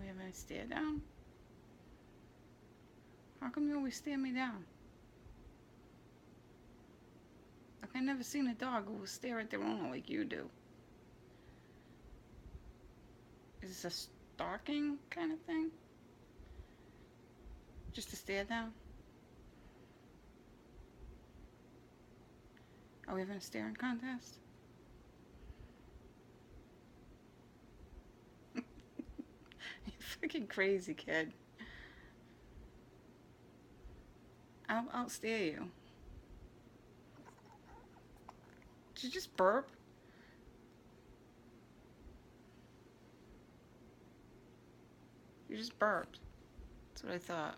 have any stare down? How come you always stare me down? Like, I never seen a dog who will stare at their owner like you do. Is this a stalking kind of thing? Just a stare down? Are we having a staring contest? You're freaking crazy, kid. I'll stare you. Did you just burp? You just burped. That's what I thought.